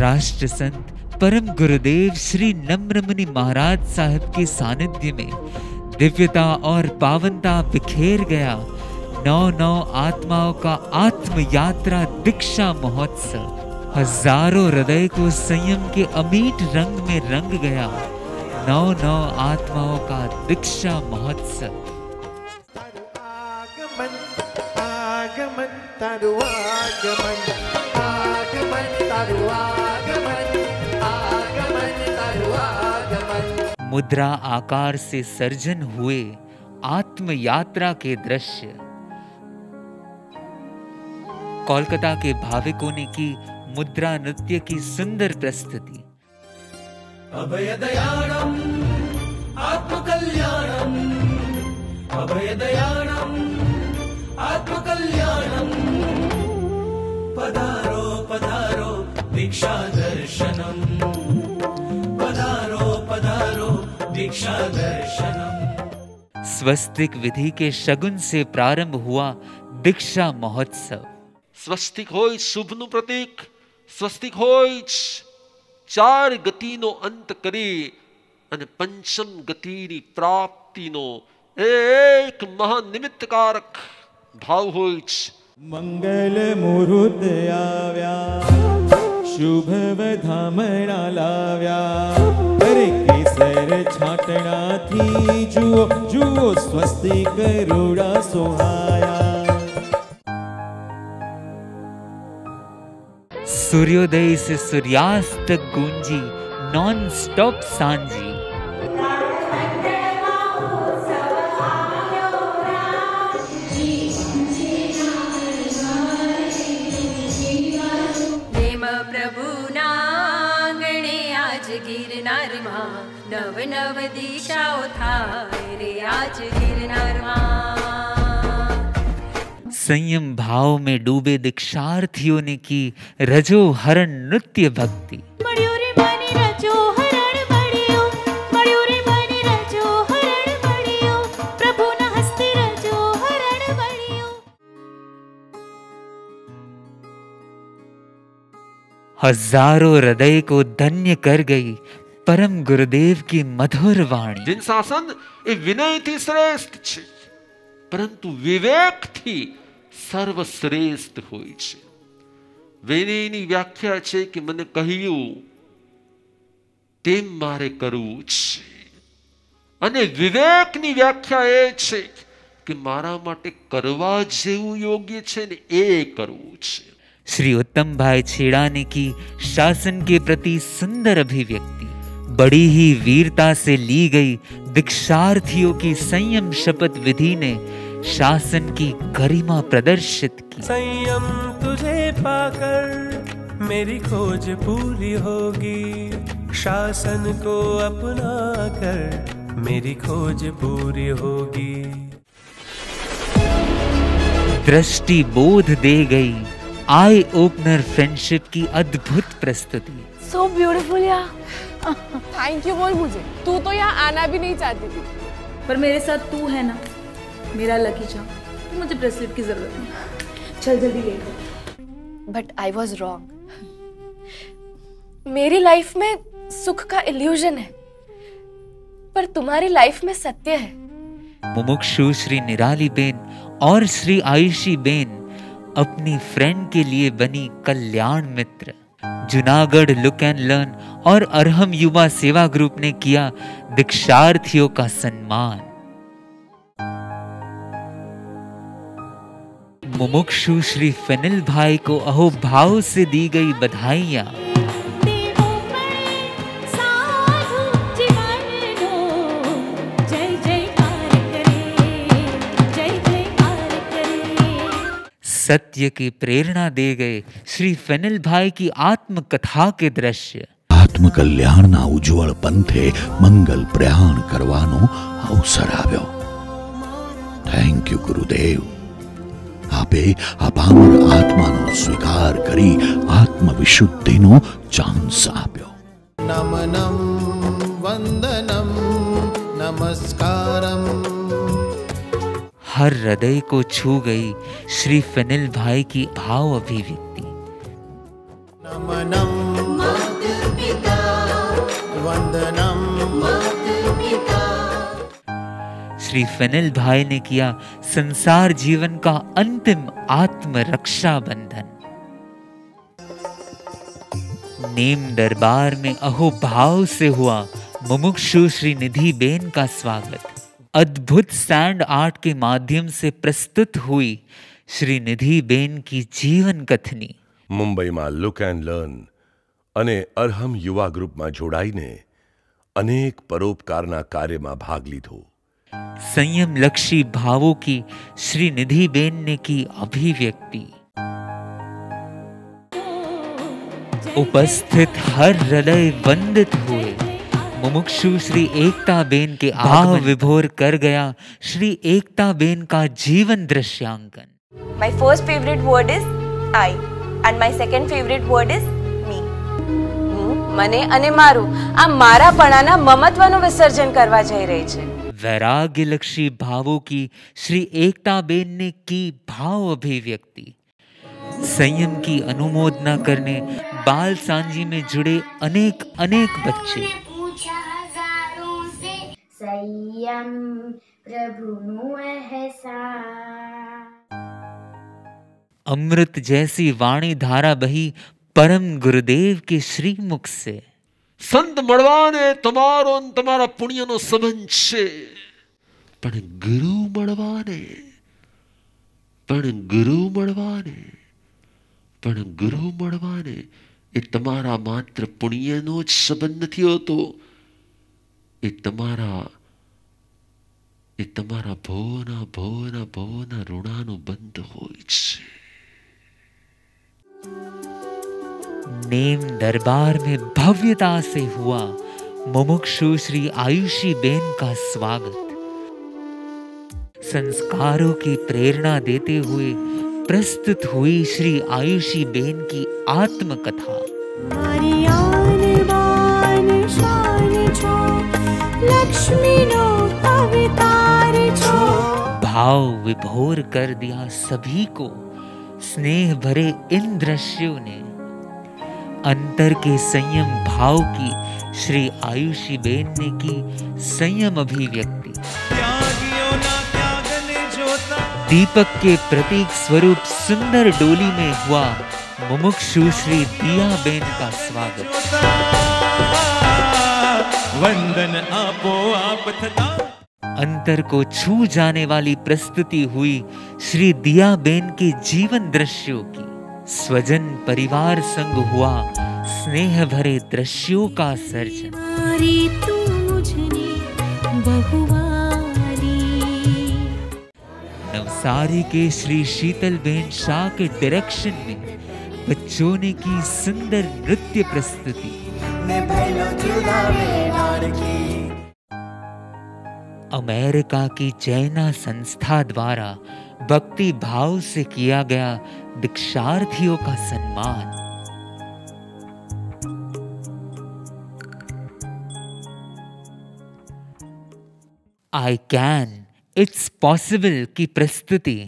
राष्ट्र संत परम गुरुदेव श्री नम्रमुनि महाराज साहब के सानिध्य में दिव्यता और पावनता बिखेर गया 9 आत्माओं का आत्म यात्रा दीक्षा महोत्सव। हजारों हृदय को संयम के अमीट रंग में रंग गया 9 आत्माओं का दीक्षा महोत्सव। मुद्रा आकार से सर्जन हुए आत्म यात्रा के दृश्य। कोलकाता के भाविकों ने की मुद्रा नृत्य की सुंदर प्रस्तुति। अभयदयाणं आत्मकल्याणं, अभयदयाणं आत्मकल्याणं, पधारो पधारो दीक्षा दर्शनम, पधारो पधारो दीक्षा दर्शनम। स्वस्तिक विधि के शगुन से प्रारंभ हुआ दीक्षा महोत्सव। સ્વસ્તિક હોય શુભનું પ્રતીક, સ્વસ્તિક હોય ચાર ગતિનો અંત કરી અને પંચમ ગતિની પ્રાપ્તિનો એક મહાનિમિત્તકારક ભાવ હોય છે। મંગલ મુહૂર્ત આવ્યા, શુભ વધામણા લાવ્યા, અરે કેસર છાટણાથી જુઓ જુઓ સ્વસ્તિક રૂડા સોહાયા। सूर्योदय से सूर्यास्त तक गूंजी नॉन स्टॉप सांजी। प्रेम प्रभु नांगणे आज गिरनार मां, नव नव दिशाओ थाय रे आज गिरनार मां। संयम भाव में डूबे दीक्षार्थियों ने की रजो हरण नृत्य भक्ति। मड़्यूरी मणि रजो हरण बड़ियो, मड़्यूरी मणि रजो हरण बड़ियो, प्रभु न हस्ति रजो हरण बड़ियो। हजारों हृदय को धन्य कर गई परम गुरुदेव की मधुर वाणी। जिन शासन એ વિનયથી શ્રેષ્ઠ છે, પરંતુ વિવેકથી સર્વશ્રેષ્ઠ હોય છે। વિનયની વ્યાખ્યા છે કે મને કહ્યું તેમ મારે કરવું છે, અને વિવેકની વ્યાખ્યા એ છે કે મારા માટે કરવા જેવું યોગ્ય છે ને એ કરવું છે। श्री उत्तम भाई छेड़ा ने की शासन के प्रति सुंदर अभिव्यक्ति। बड़ी ही वीरता से ली गई दीक्षार्थियों की संयम शपथ विधि ने शासन की गरिमा प्रदर्शित की। संयम तुझे पाकर मेरी खोज पूरी होगी, शासन को अपना कर मेरी खोज पूरी होगी। दृष्टि बोध दे गई आई ओपनर फ्रेंडशिप की अद्भुत प्रस्तुति। So beautiful यार। थैंक यू बोल मुझे, तू तो यहाँ आना भी नहीं चाहती थी, पर मेरे साथ तू है ना, मेरा लकी चार्म, तो मुझे ब्रेसलेट की जरूरत नहीं। चल जल्दी ले लो। But I was wrong. मेरी लाइफ में सुख का इल्यूजन है, पर तुम्हारी लाइफ में सत्य है। मुमुक्षु श्री निराली बेन और श्री आयुषी बेन अपनी फ्रेंड के लिए बनी कल्याण मित्र। जूनागढ़ लुक एंड लर्न और अरहम युवा सेवा ग्रुप ने किया दीक्षार्थियों का सम्मान। मुमुक्षु श्री फेनिल भाई को अहोभाव से दी गई बधाइयां। सत्य की प्रेरणा दे गए श्री फेनिल भाई की आत्मकथा के दृश्य। आत्म कल्याणना उज्जवल पंथे मंगल प्रयाण करवानो अवसर आव्यो। थैंक यू गुरुदेव, आपे आ पामर आत्मानो स्वीकार करी आत्मविशुद्धिनो चांस आप्यो। नमनम वंदनम नमस्कारम। हर हृदय को छू गई श्री फेनिल भाई की भाव अभिव्यक्ति। नमनम पिता वंदनम माता पिता। श्री फेनिल भाई ने किया संसार जीवन का अंतिम आत्म रक्षा बंधन। नेम दरबार में अहोभाव से हुआ मुमुक्षु श्री निधि बेन का स्वागत। अद्भुत सैंड आर्ट के माध्यम से प्रस्तुत हुई श्री निधि बेन की जीवन कथनी। મુંબઈમાં લુક એન્ડ લર્ન અને અરહમ યુવા ગ્રુપમાં જોડાઈને અનેક પરોપકારના કાર્યમાં ભાગ લીધો। संयम लक्षी भावों की श्री निधि बेन ने की अभिव्यक्ति। उपस्थित हर हृदय वंदित हुए। मुमुक्षु श्री एकता बेन के भाव विभोर कर गया श्री एकता बेन का जीवन दृश्यांकन। My first favorite word is I and my second favorite word is me. મને અને મારું આ મારાપણાના મમત્વનું વિસર્જન કરવા જઈ રહી છે। वैराग्य लक्षी भावों की श्री एकता बेन ने की भाव अभिव्यक्ति। संयम की अनुमोदना करने बाल सांजी में जुड़े अनेक अनेक बच्चे। संयम प्रभुनु एहसान। अमृत जैसी वाणी धारा बही परम गुरुदेव के श्री मुख से। संत મળવાને તમારો ને તમારા પુણ્યનો સંબંધ છે, પણ ગુરુ મળવાને એ તમારા માત્ર પુણ્યનો જ સંબંધ નથી હોતો, એ તમારા ભવોના ઋણાનો બંધ હોય છે। नेम दरबार में भव्यता से हुआ मुमुक्षु श्री आयुषी बेन का स्वागत। संस्कारों की प्रेरणा देते हुए प्रस्तुत हुई श्री आयुषी बेन की आत्मकथा। भाव विभोर कर दिया सभी को स्नेह भरे इन दृश्यों ने। अंतर के संयम भाव की श्री आयुषी बेन ने की संयम अभिव्यक्ति। दीपक के प्रतीक स्वरूप सुंदर डोली में हुआ मुमुक्षु श्री दिया बेन का स्वागत। वंदन आपो आप थता। अंतर को छू जाने वाली प्रस्तुति हुई श्री दिया बेन के जीवन दृश्यों की। स्वजन परिवार संग हुआ स्नेह भरे दृश्यों का सर्जन। नवसारी के श्री शीतल बेन शाह के डायरेक्शन में बच्चों ने की सुंदर नृत्य प्रस्तुति। अमेरिका की जैना संस्था द्वारा भक्ति भाव से किया गया दीक्षार्थियों का सम्मान। आई कैन इट्स पॉसिबल की प्रस्तुति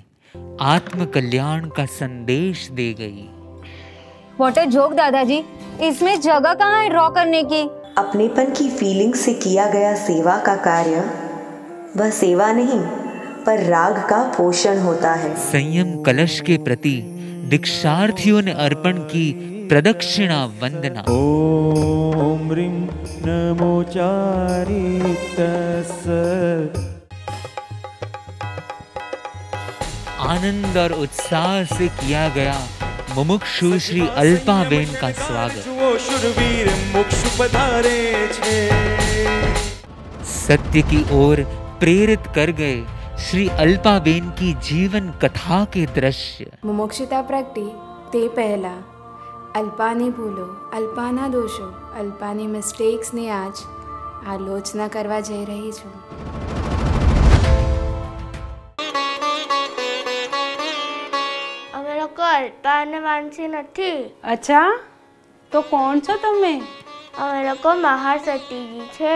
आत्म कल्याण का संदेश दे गई। व्हाट अ जोक दादाजी, इसमें जगह कहाँ है ड्रॉ करने की? अपनेपन की फीलिंग से किया गया सेवा का कार्य वह सेवा नहीं पर राग का पोषण होता है। संयम कलश के प्रति दीक्षार्थियों ने अर्पण की प्रदक्षिणा वंदना। ओम ह्रीं नमो चारितस। आनंद और उत्साह से किया गया मुमुक्षु श्री अल्पा बेन का स्वागत। सत्य की ओर प्रेरित कर गए श्री अल्पा बेन की जीवन कथा के दृश्य। मुमुक्षुता प्रगटी ते पहला अल्पाने भूलो, अल्पाना दोषो, अल्पानी मिस्टेक्स ने आज आलोचना करवा जई रही छूं। અમે લોકો અલ્પા અને વાંસી નથી। अच्छा, तो कौन છો તમે? અમે લોકો મહાસતીજી છે।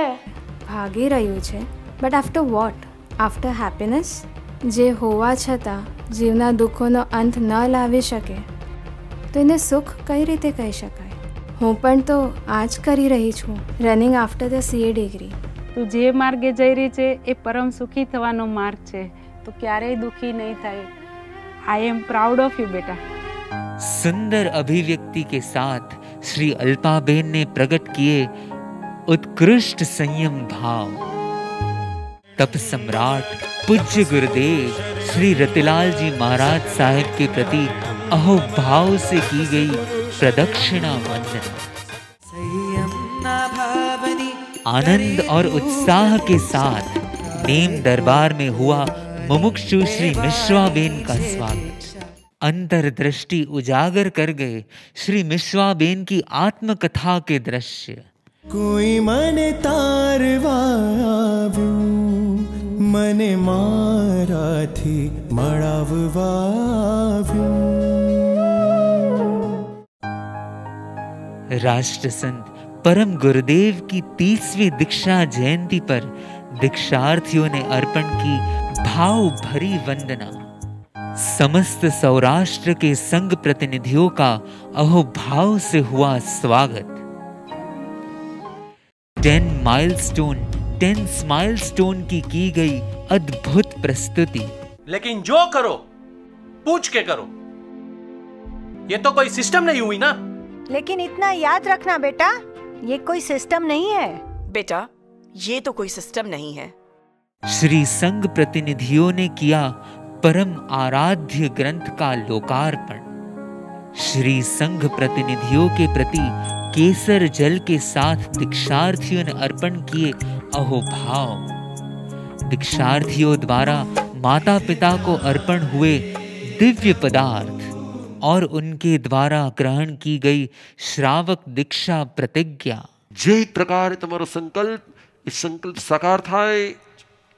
ભાગી રહ્યું છે, but after what? After happiness? જે હોવા છતાં જીવના દુઃખોનો અંત ન લાવી શકે તો એને સુખ કઈ રીતે કહી શકાય? હું પણ તો આ જ કરી રહી છું, running after the CA degree. તું જે માર્ગે જઈ રહી છે એ પરમ સુખી થવાનો માર્ગ છે, તો ક્યારેય દુખી નહીં થાય. I am proud of you बेटा. सुंदर अभिव्यक्ति के साथ श्री अल्पाबेन ने प्रकट किए उत्कृष्ट संयम भाव. तप सम्राट पूज्य गुरुदेव श्री रतिलाल जी महाराज साहिब के प्रति अहोभाव से की गई प्रदक्षिणा वंदन. आनंद और उत्साह के साथ नेम दरबार में हुआ मुमुक्षु श्री मिश्वाबेन का स्वागत. अंतर्दृष्टि उजागर कर गए श्री मिश्वाबेन की आत्मकथा के दृश्य. कोई मने तारवा मने माराथी मळाववा. राष्ट्र संत परम गुरुदेव की 30वीं दीक्षा जयंती पर दीक्षार्थियों ने अर्पण की भाव भरी वंदना. समस्त सौराष्ट्र के संघ प्रतिनिधियों का अहोभाव से हुआ स्वागत. 10 माइलस्टोन की गई अद्भुत प्रस्तुति. लेकिन जो करो पूछ के करो, ये तो कोई सिस्टम नहीं हुई ना. लेकिन इतना याद रखना बेटा, ये कोई सिस्टम नहीं है. बेटा ये तो कोई सिस्टम नहीं है. श्री संघ प्रतिनिधियों ने किया परम आराध्य ग्रंथ का लोकार्पण. श्री संघ प्रतिनिधियों के प्रति केसर जल के साथ दीक्षार्थियों ने अर्पण किए अहोभाव. दीक्षार्थियों द्वारा माता पिता को अर्पण हुए दिव्य पदार्थ और उनके द्वारा ग्रहण की गई श्रावक दीक्षा प्रतिज्ञा. जे प्रकार तुम्हारो संकल्प, इस संकल्प साकार थाय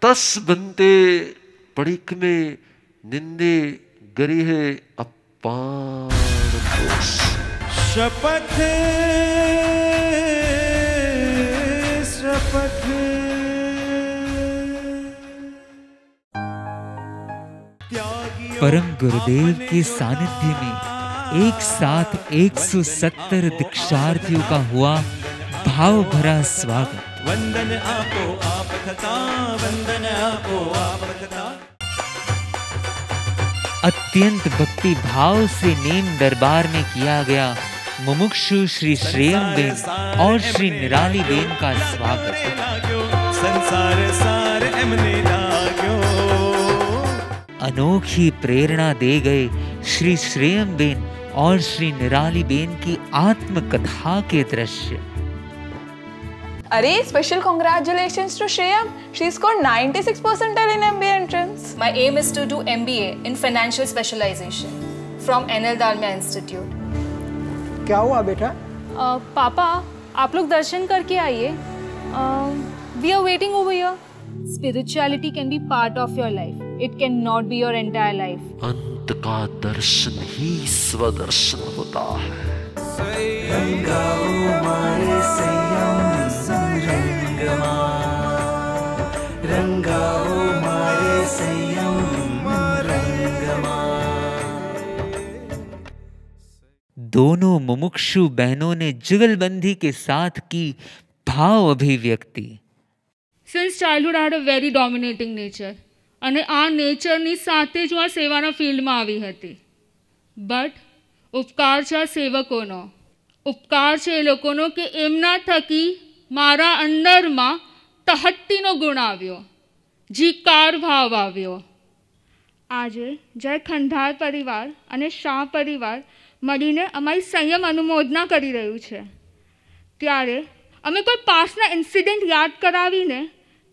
तस बनते पड़िक में निंदे गरी है अपार दोष. शपथ शपथ. परम गुरुदेव के सानिध्य में एक साथ 170 दीक्षार्थियों का हुआ भाव भरा स्वागत. वंदन आपो आप थता, वंदन आपो आप थता. अत्यंत भक्ति भाव से नेम दरबार में किया गया मुमुक्षु श्री श्रेयमबेन और श्री निरालीबेन का स्वागत. संसार सार एमने लाग्यो. अनोखी प्रेरणा दे गए श्री श्रेयमबेन और श्री निरालीबेन की आत्मकथा के दृश्य. अरे special congratulations to Shreyam. She scored 96 percentile in MBA entrance. My aim is to do MBA in financial specialization from NL Dalmia Institute. क्या हुआ बेटा? पापा आप लोग दर्शन करके आइए. We are waiting over here. Spirituality can be part of your life. It cannot be your entire life. अंत का दर्शन ही स्वदर्शन होता है. दोनों मुमुक्षु बहनों ने जुगलबंदी के साथ की भाव अभिव्यक्ति. Since childhood I had a very dominating nature. અને આ નેચરની સાથે જ હું આ સેવાના ફિલ્ડમાં આવી હતી. બટ ઉપકાર છે આ સેવકોનો, ઉપકાર છે એ લોકોનો કે એમના થકી મારા અંદરમાં તહટ્ટીનો ગુણ આવ્યો, જીકાર ભાવ આવ્યો. આજે જય ખંડાર પરિવાર અને શાહ પરિવાર મળીને અમારી સંયમ અનુમોદના કરી રહ્યું છે. ત્યારે અમે કોઈ પાસના ઇન્સિડન્ટ યાદ કરાવીને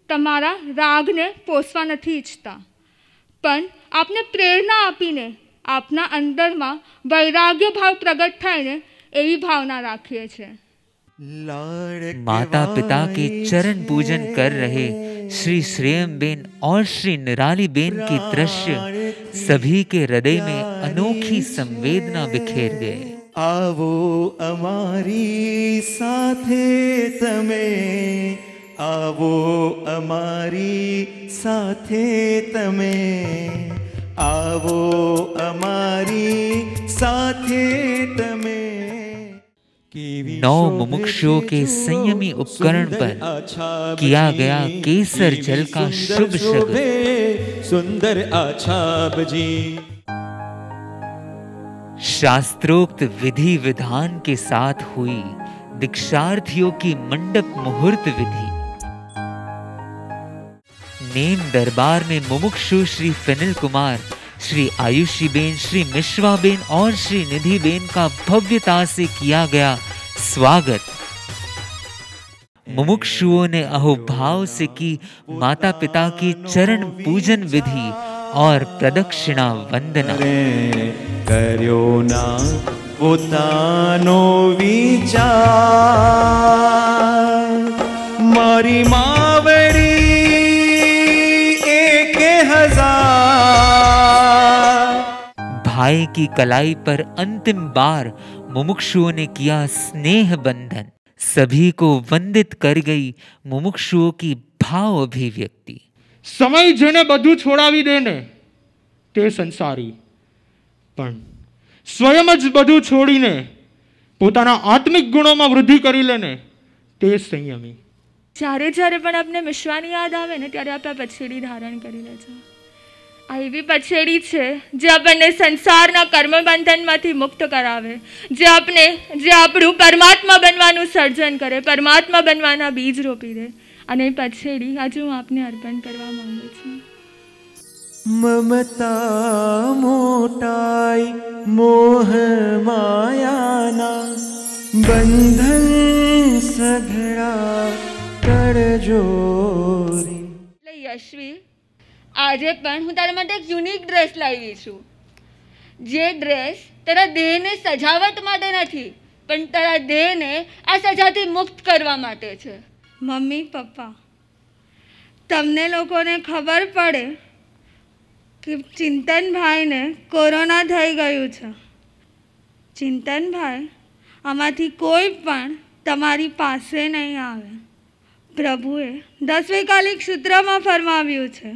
તમારા રાગને પોષવા નથી ઈચ્છતા, પણ આપને પ્રેરણા આપીને આપના અંદરમાં વૈરાગ્ય ભાવ પ્રગટ થાય ને એવી ભાવના રાખીએ છીએ. माता पिता के चरण पूजन कर रहे श्री श्रेयमबेन और श्री निरालीबेन के दृश्य सभी के हृदय में अनोखी संवेदना बिखेर गए. आवो अमारी साथे तमे, आवो अमारी साथे तमे, आवो अमारी साथे तमे. 9 मुमुक्षुओं के संयमी उपकरण पर किया गया केसर जल का शुभ शगुन। सुंदर आछाब जी। शास्त्रोक्त विधि विधान के साथ हुई दीक्षार्थियों की मंडप मुहूर्त विधि। नेम दरबार में मुमुक्षु श्री फिनिल कुमार, श्री आयुषी बेन, श्री मिश्वा बेन और श्री निधि बेन का भव्यता से किया गया स्वागत। मुमुक्षुओं ने अहोभाव से की माता पिता की चरण पूजन विधि और प्रदक्षिणा वंदना। कर्यो ना पोतानो विचार, मारी मावड़ी 1000। भाई की कलाई पर अंतिम बार मुमुक्षुओं ने किया स्नेह बंधन। सभी को वंदित कर गई मुमुक्षुओं की भाव अभिव्यक्ति। समय जेने बधु छोड़ावी दे ने ते संसारी, पण स्वयं ज बधु छोड़ीने पोताना आत्मिक गुणों वृद्धि करी लेने ते संयमी। જ્યારે જ્યારે પણ આપણે મિશ્વાની યાદ આવે ને ત્યારે આપણે પછેડી ધારણ કરી લેજો। આ એવી પછેડી છે જે આપણને સંસારના કર્મબંધનમાંથી મુક્ત કરાવે, જે આપણું પરમાત્મા બનવાનું સર્જન કરે, પરમાત્મા બનવાના બીજ રોપી દે। અને એ પછેડી આજે હું આપને અર્પણ કરવા માંગુ છું। ममता मोटाई मोह मायाना बंधन सघड़ा कर जोरी। યશવી, આજે પણ હું તારા માટે એક યુનિક ડ્રેસ લાવી છું। જે ડ્રેસ તારા દેહને સજાવટ માટે નથી, પણ તારા દેહને આ સજાથી મુક્ત કરવા માટે છે। મમ્મી પપ્પા, તમને લોકોને ખબર પડે કે ચિંતનભાઈને કોરોના થઈ ગયું છે। ચિંતનભાઈ, આમાંથી કોઈ પણ તમારી પાસે નહીં આવે। પ્રભુએ 10વે કાલિક સૂત્રમાં ફરમાવ્યું છે,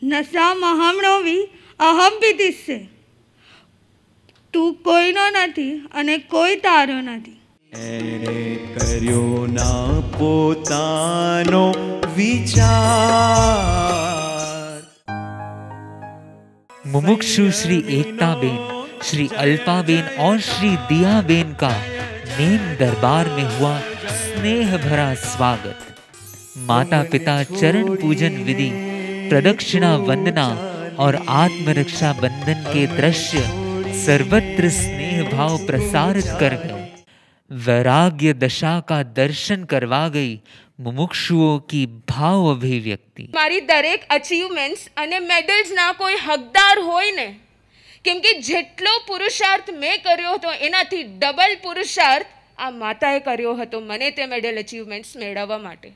નશા મહમણોવી અહમ પીતિસ્સે। તું કોઈનો નથી અને કોઈ તારો નથી। એને કર્યો ના પોતાનો વિચાર। मुमुक्षु श्री एकता बेन, श्री अल्पा बेन और श्री दिया बेन का नेम दरबार में हुआ स्नेह भरा स्वागत। माता पिता चरण पूजन विधि, प्रदक्षिणा वंदना और आत्मरक्षा बंधन के दृश्य सर्वत्र स्नेह भाव प्रसारित कर गए। वैराग्य दशा का दर्शन करवा गई मुमुक्षुओं की भाव अभिव्यक्ति। મારી દરેક અચીવમેન્ટ્સ અને મેડલ્સના કોઈ હકદાર હોય ને, કેમ કે જેટલો પુરુષાર્થ મેં કર્યો હતો એનાથી ડબલ પુરુષાર્થ આ માતાએ કર્યો હતો મને તે મેડલ અચીવમેન્ટ્સ મેળવવા માટે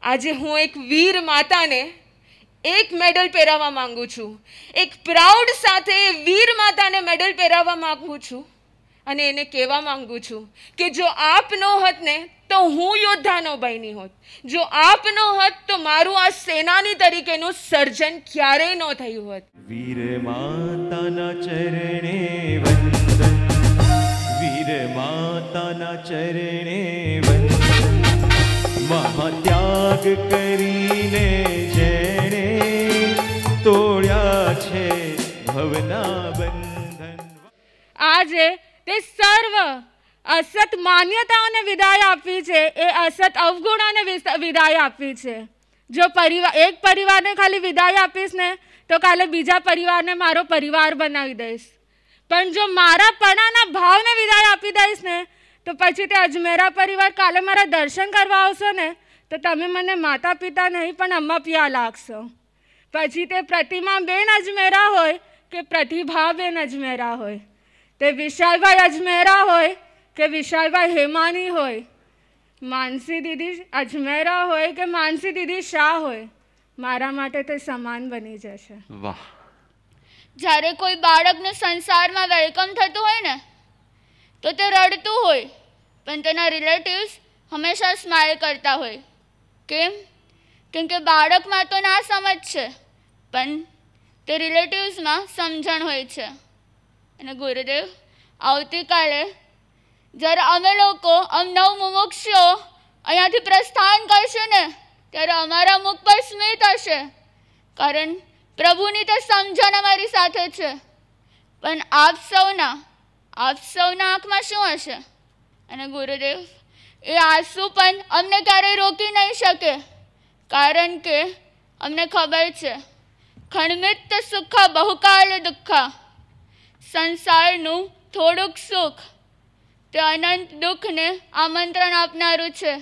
આજે હું એક વીર માતાને એક મેડલ પહેરાવવા માંગુ છું। એક પ્રાઉડ સાથે વીર માતાને મેડલ પહેરાવવા માંગુ છું અને એને કહેવા માંગુ છું કે જો આપ નો હોત ને તો હું યોદ્ધા નો બની હોત। જો આપ નો હોત તો મારું આ સેનાની તરીકેનું સર્જન ક્યારેય ન થયું હોત। વીર માતાના ચરણે વંદન, વીર માતાના ચરણે વંદન। મહાત્યાગ કરીને જેણે તોડ્યા છે ભવના બંધન। આજે તે સર્વ અસત માન્યતાઓને વિદાય આપવી છે, એ અસત અવગુણોને વિદાય આપવી છે। જો એક પરિવારને ખાલી વિદાય આપીશ ને તો કાલે બીજા પરિવારને મારો પરિવાર બનાવી દઈશ, પણ જો મારા પણાના ભાવને વિદાય આપી દઈશ ને તો પછી તે અજમેરા પરિવાર કાલે મારા દર્શન કરવા આવશો ને તો તમે મને માતા પિતા નહીં પણ અમ્મા પિયા લાગશો। પછી તે પ્રતિમાબેન અજમેરા હોય કે પ્રતિભાબેન અજમેરા હોય, તે વિશાલભાઈ અજમેરા હોય કે વિશાલભાઈ હેમાની હોય, માનસી દીદી અજમેરા હોય કે માનસી દીદી શાહ હોય, મારા માટે તે સમાન બની જશે। વાહ! જ્યારે કોઈ બાળકને સંસારમાં વેલકમ થતું હોય ને તો તે રડતું હોય, પણ તેના રિલેટિવ્સ હંમેશા સ્માઇલ કરતા હોય। કેમ? કેમ કે બાળકમાં તો ના સમજ છે, પણ તે રિલેટિવ્સમાં સમજણ હોય છે। અને ગુરુદેવ, આવતીકાલે જ્યારે અમે લોકો નવ મુમુક્ષુઓ અહીંયાથી પ્રસ્થાન કરશું ને ત્યારે અમારા મુખ પર સ્મિત હશે, કારણ પ્રભુની તો સમજણ અમારી સાથે છે. પણ આપ સૌના આંખમાં શું હશે? અને ગુરુદેવ, એ આંસુ પણ અમને ક્યારેય રોકી નહીં શકે, કારણ કે અમને ખબર છે ખંડમિત સુખ બહુકાલ દુઃખ. સંસારનું થોડુંક સુખ તે અનંત દુઃખને આમંત્રણ આપનારું છે.